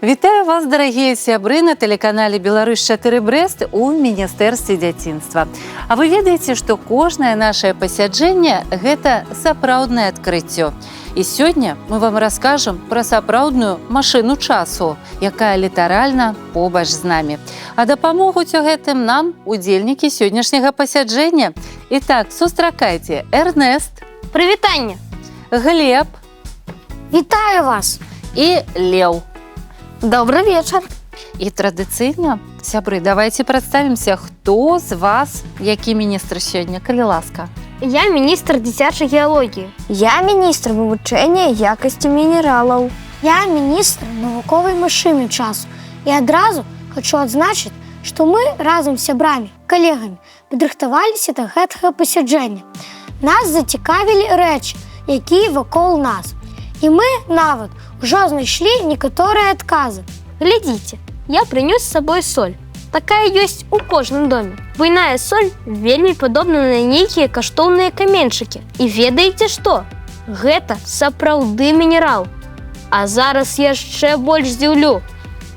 Вітаю вас, дарагія сябры, на тэлеканале «Беларусь-4 Брест» у Міністэрстве дзяцінства. А вы ведаеце, што кожнае нашае пасяджэнне – гэта сапраўднае адкрыццё. І сёння мы вам раскажам пра сапраўдную машыну часу, якая літаральна побач з намі. А дапамогуць у гэтым нам удзельнікі сённяшняга пасяджэння. Итак, сустракайце Эрнест, Прывітанне! Глеб Вітаю вас! і Леў. Добрый вечер! І традыцыйна, сябры, давайте прадставімся, хто з вас, які міністр сёння, калі ласка. Я міністр дзіцячай геалогіі. Я міністр вывучэння якасці мінералаў. Я міністр навуковай машыны часу. І адразу хочу адзначыць, што мы разам з сябрамі, калегамі падрыхтаваліся да гэтага пасяджэння. Нас зацікавілі рэчы, якія вакол нас. І мы нават ужо знайшлі некаторыя адказы. Глядзіце, я прынёс з сабой соль. Такая ёсць у кожным доме. Буйная соль вельмі падобна на нейкія каштоўныя каменьчыкі. І ведаеце што? Гэта сапраўды мінерал. А зараз яшчэ больш здзіўлю.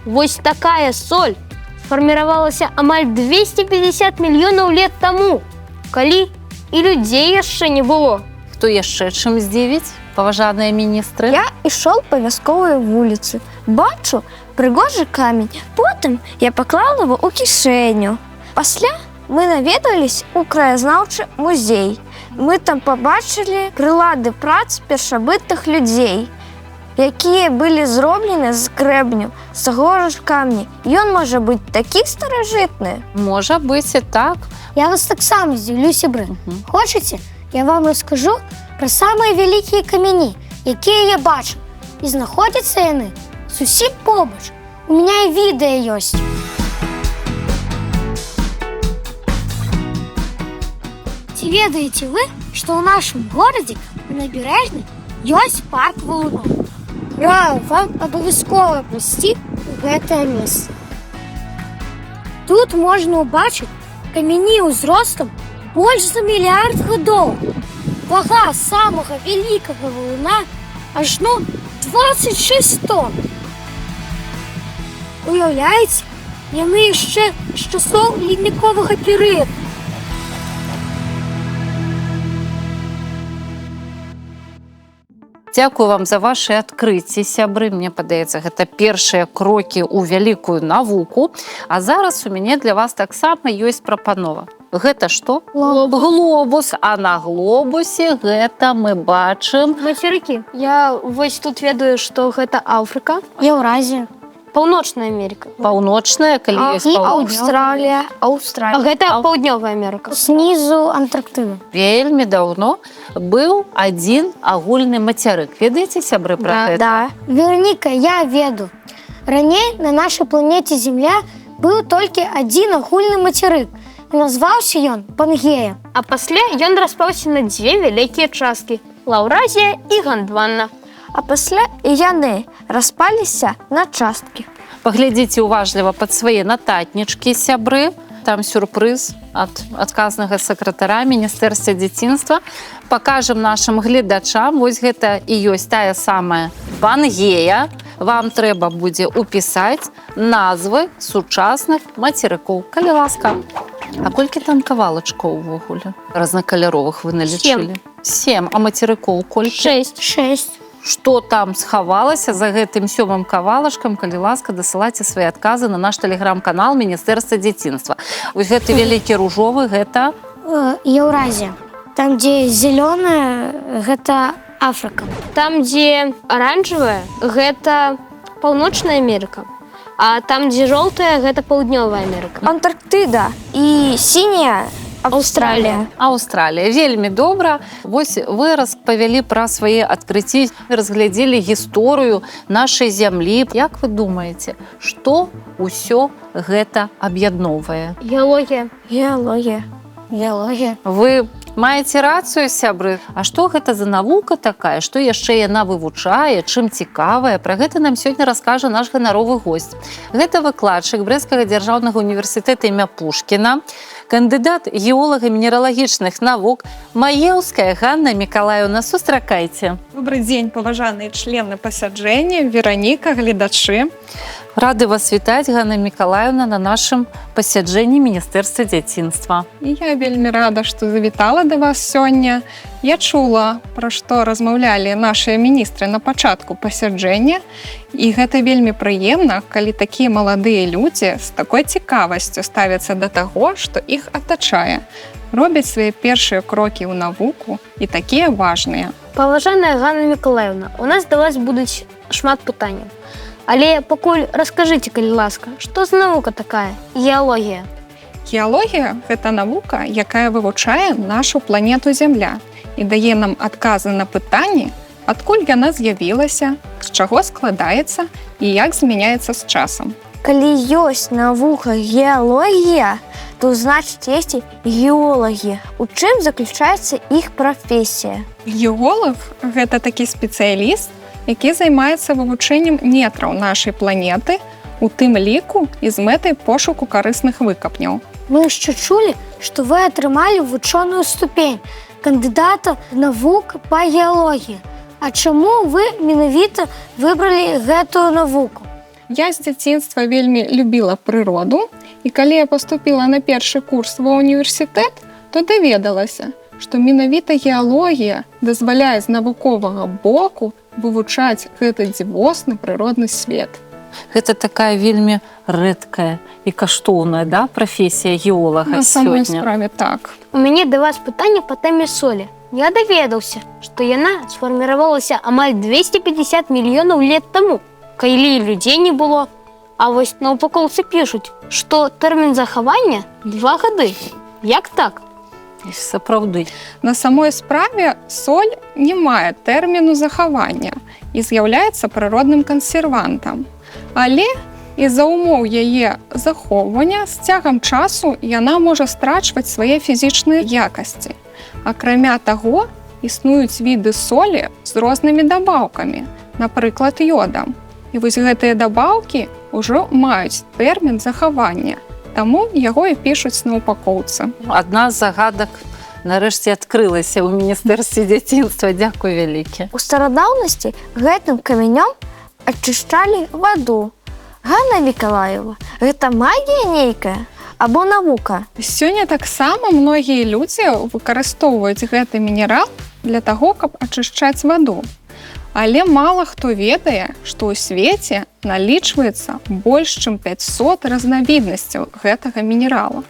Вось такая соль фарміравалася амаль 250 мільёнаў лет таму, калі і людзей яшчэ не было. Хто яшчэ чым здзівіць, паважаныя міністры? Я ішоў па вясковай вуліцы. Бачу прыгожы камень. Потым я паклаў его ў кішэню. Пасля мы наведаліся ў краязнаўчы музей. Мы там пабачылі прылады прац першабытных людзей, якія былі зроблены з грэбню, з таго ж камня. Ён можа быць такі старажытны. Можа быць і так. Я вас таксама здзіўлю, сябры. Хочаце, я вам раскажу пра самыя вялікія камяні, якія я бачу. І знаходзяцца яны зусім побач. У меня і відэа ёсць. Ці ведаеце вы, што ў нашым горадзе на набярэжнай ёсць парк валуноў? Раю вам абавязкова прыйсці ў гэтае месца. Тут можна ўбачыць камяні ўзростам больш за мільярд гадоў. Вага самага вялікага валуна ажно 26 тонн. Уяўляеце, яны яшчэ з часоў ледніковага перыяду. Дзякую вам за ваши адкрыцці, сябры. Мне падаецца, гэта першыя крокі ў вялікую навуку. А зараз у мяне для вас таксама ёсць прапанова. Гэта што? Глобус. А на глобусе гэта мы бачым Мацерыкі. Я вось тут ведаю, што гэта Афрыка, Еўразія. Паўночная Амерыка. паўночная, калі ёсць і паўночная. А Аўстралія. гэта Паўднёвая Амерыка. Знізу Антарктыда. Вельмі даўно быў адзін агульны мацярык. Ведаеце, сябры, пра гэта? Да. Вероніка, я веду. Раней на нашай планеце Земля быў толькі адзін агульны мацярык. І назваўся ён Пангея. А пасля ён распаўся на дзве вялікія часткі – Лаўразія і Гандвана. А пасля і яны распаліся на часткі. Паглядзіце уважліва пад свае нататнічкі, сябры. Там сюрпрыз ад адказнага сакратара Міністэрства дзяцінства. Пакажам нашым гледачам. Вось гэта і ёсць тая самая Пангея. Вам трэба будзе ўпісаць назвы сучасных мацерыкоў. Калі ласка. А колькі там кавалачкаў увогуле? Разнакаляровых вы налічылі? 7. А мацерыкоў колькі? 6. Што там схавалася за гэтым 7 кавалачкам, калі ласка, дасылайце свае адказы на наш тэлеграм-канал Міністэрства дзяцінства. Вось гэты вялікі ружовы, гэта Еўразія. Там, дзе зелёная, гэта Афрыка. Там, дзе аранжавая, гэта Паўночная Амерыка. А там, дзе жоўтая, гэта Паўднёвая Амерыка. Антарктыда і сіняя Аўстралія. Аўстралія. Вельмі добра. Вось вы распавялі пра свае адкрыцці, разглядзелі гісторыю нашай зямлі. Як вы думаеце, што ўсё гэта аб'ядноўвае? Геалогія. Геалогія. Геалогія. Вы маеце рацыю, сябры? А што гэта за навука такая? Што яшчэ яна вывучае? Чым цікавая? Пра гэта нам сёння раскажа наш ганаровы госць. Гэта выкладчык Брэсцкага дзяржаўнага універсітэта імя Пушкіна, Кандыдат геолага-мінералагічных навук Маеўская Ганна Мікалаевна, сустракайце. Добрый день, поважанные члены пасяджэння, Вероніка, гледачы. Рады вас вітаць, Ганна Мікалаевна, на нашым пасяджэнні Міністэрства дзяцінства. І я вельмі рада, што завітала да вас сёння. Я чула, пра што размаўлялі нашыя міністры на пачатку пасяджэння, і гэта вельмі прыемна, калі такія маладыя людзі з такой цікавасцю ставяцца да таго, што іх атачае, робяць свае першыя крокі ў навуку і такія важныя. Паважаная Ганна Миколаевна, у нас до вас будуць шмат пытанняў. Але пакуль раскажыце, калі ласка, што за навука такая? Геалогія. Геалогія – гэта навука, якая вывучае нашу планету Зямля і дае нам адказы на пытанні, адкуль яна з'явілася, з чаго складаецца і як змяняецца з часам. Калі ёсць навука геалогія, то значыць ёсць і геолагі. У чым заключаецца іх прафесія? Геолог – гэта такі спецыяліст, які займаецца вывучэннем нетраў нашай планеты, у тым ліку і з мэтай пошуку карысных выкапняў. Мы яшчэ чулі, што вы атрымалі вучоную ступень кандыдата навук па геалогіі. А чаму вы менавіта выбралі гэтую навуку? Я з дзяцінства вельмі любіла прыроду, і калі я паступіла на першы курс ва ўніверсітэт, то даведалася, што менавіта геалогія дазваляе з навуковага боку вывучаць гэты дзівосны прыродны свет. Гэта такая вельмі рэдкая і каштоўная, да, прафесія геолага На самой сёння. справе так. У мяне да вас пытанне па тэме солі. Я даведаўся, што яна сфарміравалася амаль 250 мільёнаў лет таму, калі людзей не было. А вось на упакоўцы пішуць, што тэрмін захавання 2 гады. Як так? Сапраўды. На самой справе соль не мае тэрміну захавання і з'яўляецца прыродным кансервантам. Але з-за умоў яе захоўвання з цягам часу яна можа страчваць свае фізічныя якасці. Акрамя таго, існуюць віды солі з рознымі дабаўкамі, напрыклад, йодам. І вось гэтыя дабаўкі ўжо маюць тэрмін захавання. Таму яго і пішуць на упакоўцы. Адна з загадак нарэшце адкрылася ў Міністэрстве дзяцінства. Дзякуй вялікі. У старадаўнасці гэтым камянём ачышчалі ваду. Ганна Мікалаева, гэта магія нейкая або навука? Сёння таксама многія людзі выкарыстоўваюць гэты мінерал для таго, каб ачышчаць ваду. Але мала хто ведае, што ў свеце налічваецца больш чым 500 разнавіднасцяў гэтага мінерала.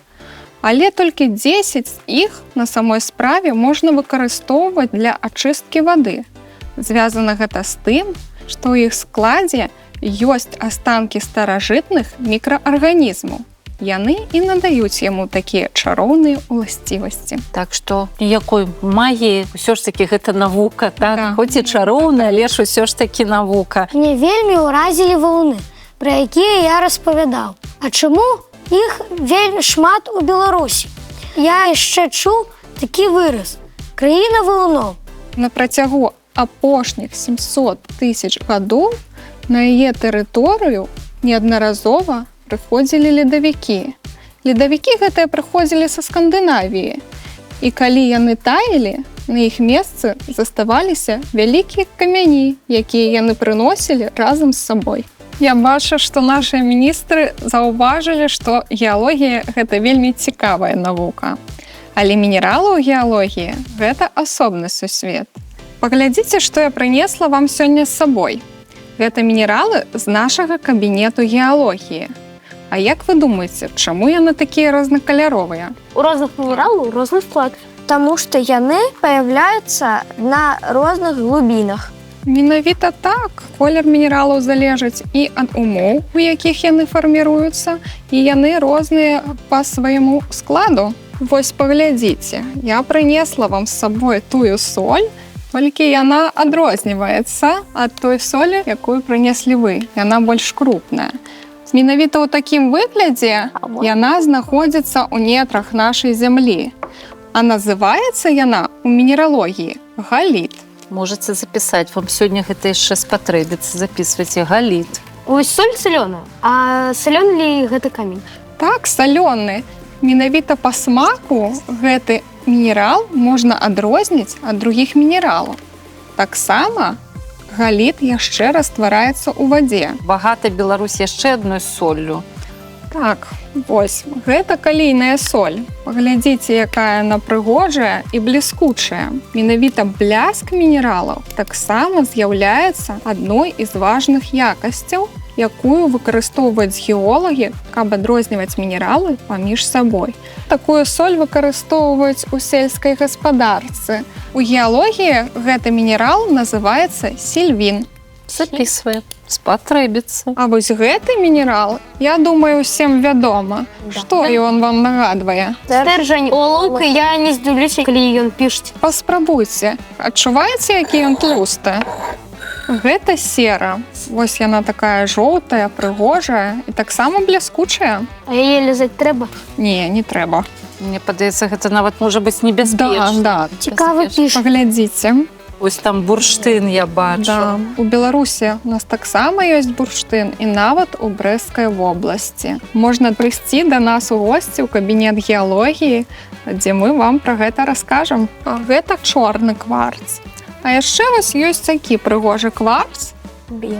Але толькі 10 з іх на самой справе можна выкарыстоўваць для ачысткі вады. Звязана гэта з тым, што ў іх складзе ёсць астанкі старажытных мікраарганізмаў. Яны і надаюць яму такія чароўныя ўласцівасці. Так што ніякой магіі, ўсё ж такі гэта навука, так? Да. Хоць і чароўная, але ж ўсё ж такі навука. Мне вельмі ўразілі валуны, пра якія я распавядаў. А чаму іх вельмі шмат у Беларусі? Я яшчэ чуў такі выраз – краіна валуноў. На працягу апошніх 700 тысяч гадоў на яе тэрыторыю неаднаразова прыходзілі ледавікі. Ледавікі гэтыя прыходзілі са Скандынавіі. І калі яны таялі, на іх месцы заставаліся вялікія камяні, якія яны прыносілі разам з сабой. Я бачу, што нашыя міністры заўважылі, што геалогія – гэта вельмі цікавая навука. Але мінералы ў геалогіі – гэта асобны сусвет. Паглядзіце, што я прынесла вам сёння з сабой. Гэта мінералы з нашага кабінету геалогіі. А як вы думаеце, чаму яны такія рознакаляровыя? У розных мінералаў розны склад. Таму што яны паяўляюцца на розных глыбінах. Менавіта так. Колер мінералаў залежыць і ад умоў, у якіх яны фарміруюцца, і яны розныя па свайму складу. Вось паглядзіце, я прынесла вам з сабой тую соль, толькі яна адрозніваецца ад той солі, якую прынеслі вы. Яна больш крупная. Менавіта ў такім выглядзе яна знаходзіцца ў нетрах нашай зямлі. А называецца яна ў мінералогіі галіт. Можаце запісаць, вам сёння гэта яшчэ спатрэбіцца, запісвайце галіт. Вось соль салёная, а салёны ли гэта камень? Так, салёны. Менавіта па смаку гэты мінерал можна адрозніць ад другіх мінералаў. Таксама галіт яшчэ раствараецца ў вадзе. Багата Беларусь яшчэ адной соллю. Так, вось, гэта калійная соль. Паглядзіце, якая яна прыгожая і бліскучая. Менавіта бляск мінералаў таксама з'яўляецца адной з важных якасцяў, якую выкарыстоўваюць геолагі, каб адрозніваць мінералы паміж сабой. Такую соль выкарыстоўваюць у сельскай гаспадарцы. У геалогіі гэты мінерал называецца сільвін. Записываем. Спатрэбіцца. А вось гэты мінерал, я думаю, усім вядома. Што ён вам нагадвае? Стержень оловка, я не здзіўлюся, калі ён пішце. Паспрабуйце. Адчуваеце, які ён тлусты? Гэта сера. Вось яна такая жоўтая, прыгожая і таксама бліскучая. А яе лізаць трэба? Не, не трэба. Мне падаецца, гэта нават можа быць небяспечна. Да. Цікавы піш. Паглядзіце. Ось там бурштын я бачу. Да. У Беларусі у нас таксама ёсць бурштын і нават у Брэсцкай вобласці. Можна прыйсці да нас у госці ў кабінет геалогіі, дзе мы вам пра гэта раскажам. Гэта чорны кварц. А яшчэ вось ёсць такі прыгожы кварц.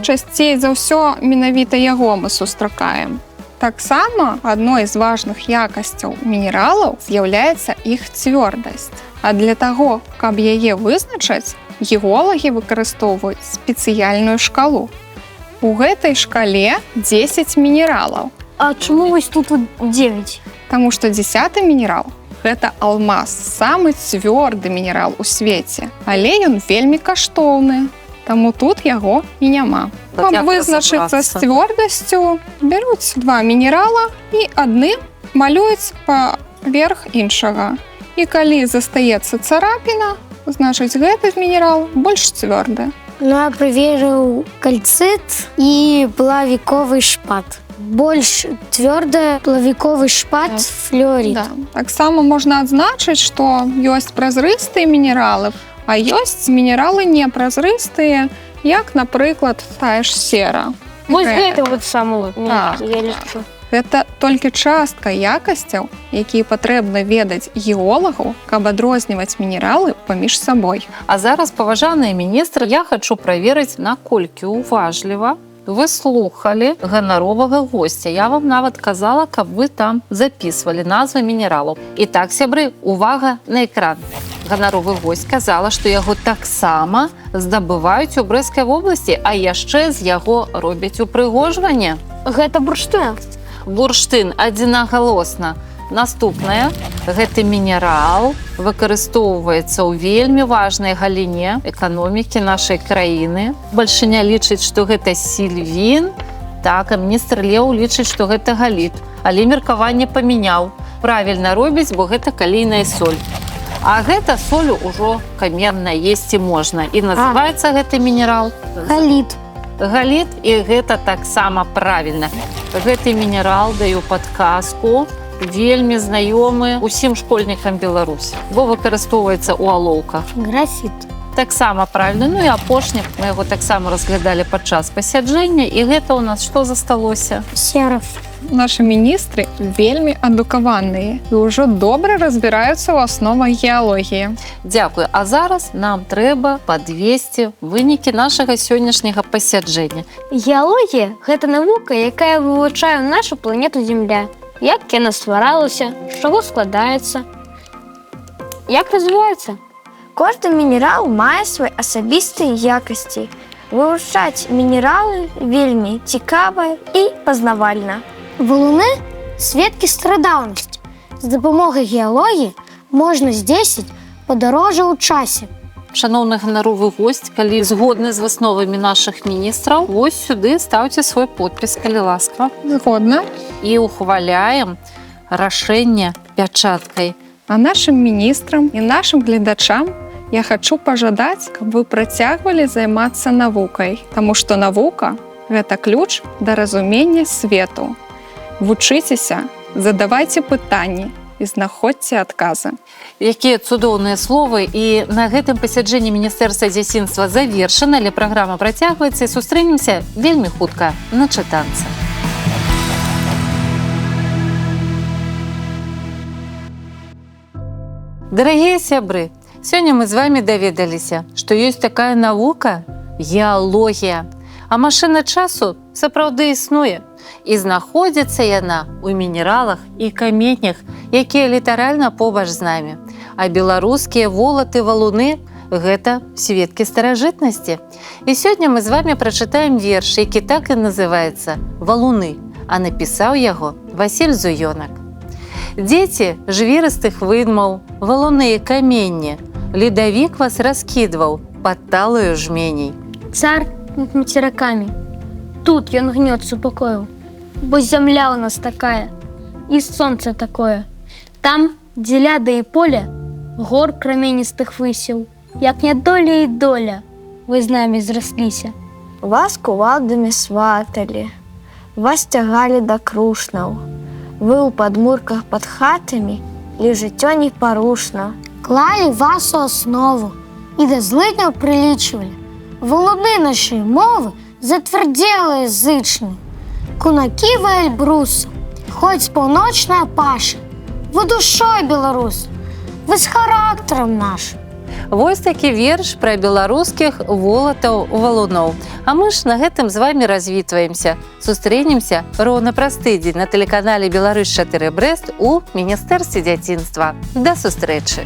Часцей за ўсё менавіта яго мы сустракаем. Таксама адной з важных якасцяў мінералаў з'яўляецца іх цвёрдасць. А для таго, каб яе вызначыць, геолагі выкарыстоўваюць спецыяльную шкалу. У гэтай шкале 10 мінералаў. А чаму вось тут 9? Таму што 10-ы мінерал – гэта алмаз, самы цвёрды мінерал у свеце. Але ён вельмі каштоўны, таму тут яго і няма. Так, Каб вызначыцца з цвёрдасцю, бяруць 2 мінерала і адным малююць паверх іншага. І калі застаецца царапіна, значыць, гэты мінерал больш цвёрды. Ну, я праверыў кальцыт і плавіковы шпат. Больш цвёрды плавіковы шпат флюорит. Да. Таксама можна адзначыць, што ёсць празрыстыя мінералы, а ёсць мінералы непразрыстыя, як, напрыклад, тая ж сера. Вось гэта вот саму. Так. Гэта толькі частка якасцяў, якія патрэбна ведаць геолагу, каб адрозніваць мінералы паміж сабой. А зараз, паважаныя міністры, я хачу праверыць, наколькі уважліва вы слухалі ганаровага госця. Я вам нават казала, каб вы там записывалі назвы мінералаў. І так, сябры, увага на экран. Ганаровы госць казала, што яго таксама здабываюць у Брэсцкай вобласці, а яшчэ з яго робяць упрыгожванне. Гэта бурштын. Бурштын адзінагалосна. Наступнае, гэты мінерал выкарыстоўваецца ў вельмі важнай галіне эканомікі нашай краіны. Бальшыня лічыць, што гэта сільвін, так, а міністр Леў лічыць, што гэта галіт. Але меркаванне памяняў. Правільна робіць, бо гэта калійная соль. А гэта соль ужо каменная, есці можна. І называецца гэты мінерал Галіт. Галіт, і гэта таксама правільна. Гэты мінерал, даю падказку, вельмі знаёмы усім школьнікам Беларусі, бо выкарыстоўваецца ў алоўках. Графіт. Таксама правільна. Ну і апошні, мы яго таксама разглядалі падчас пасяджэння, і гэта ў нас што засталося? Сера. Нашы міністры вельмі адукаваныя і ўжо добра разбіраюцца ў асновах геалогіі. Дзякую. А зараз нам трэба падвесці вынікі нашага сённяшняга пасяджэння. Геалогія – гэта навука, якая вывучае нашу планету Земля. Як яна стваралася, з чаго складаецца, як развіваецца. Кожны мінерал мае свой асабістыя якасці. Вывучаць мінералы вельмі цікава і пазнавальна. Валуны – сведкі старадаўнасці. З дапамогай геалогіі можна здзейсніць падарожжа ў часе. Шановны ганаровы госць, калі згодны з высновамі нашых міністраў, вось сюды стаўце свой подпіс, калі ласка. Згодна. І ухваляем рашэнне пячаткай. А нашым міністрам і нашым гледачам я хачу пажадаць, каб вы працягвалі займацца навукай, таму што навука – гэта ключ да разумення свету. Вучыцеся, задавайце пытанні і знаходзьце адказы. Якія цудоўныя словы. І на гэтым пасяджэнні Міністэрства дзяцінства завершана, але праграма працягваецца і сустрэнемся вельмі хутка. На чытанцы. Дорогие сябры, сегодня мы с вами даведаліся, что есть такая наука – геология. А машина часу сапраўды існуе. І знаходзіцца яна ў мінералах і каменнях, якія літаральна побач з намі. А беларускія волаты, валуны – гэта сведкі старажытнасці. І сёння мы з вами прачытаем верш, які так і называецца «Валуны», а напісаў яго Васіль Зуёнак. Дзеці жвірыстых выдмаў, валуны і каменні, ледавік вас раскідваў пад талую жменей. Цар над материками. Тут ён гнется покою, бо земля у нас такая, и солнце такое. Там, где ляда и поле, гор краменистых высел, як не доля и доля, вы з нами зросліся. Вас кувалдамі сваталі, вас цягалі да крушнаў. Вы ў падмурках пад хатамі, і жыццё непарушна. Клали вас у основу и до злыдняў приличивали. Валуны нашей мовы затверделые язычны. Кунаки вы эльбрусы, хоть полночная паша. Вы душой белорус, вы с характером нашим. Вось такі верш пра беларускіх волатаў валуноў. А мы ж на гэтым з вами развітваемся. Сустрэнемся роўна праз тыдзень на тэлеканале Беларусь 4 Брэст у Міністэрстве дзяцінства. Да сустрэчы!